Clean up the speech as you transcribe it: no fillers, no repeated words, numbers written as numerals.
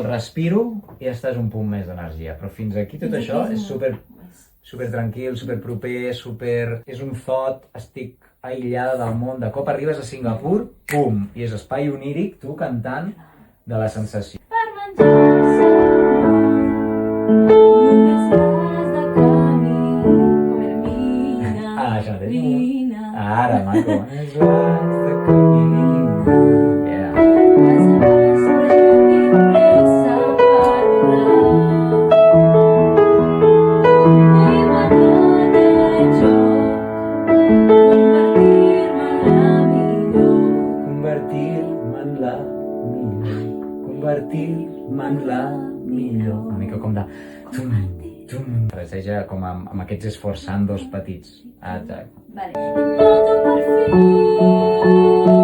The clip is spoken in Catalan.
Respiro i estàs un punt més d'energia, però fins aquí tot això és super tranquil, super proper, és un thought, estic aïllada del món, de cop arribes a Singapur, pum, i és espai oníric, tu cantant de la sensació. Per menjar-se només has de caminar. Això mateix. Ara, maco. És l'has de caminar. Yeah. Pas a pas, però jo tinc pressa per volar. Vull guanyar aquest joc, convertir-me en la millor. Convertir-me en la millor. Una mica com de... Tum, tum. Passeja com amb aquests esforçandos petits. Exacte. Vale. Noto per fi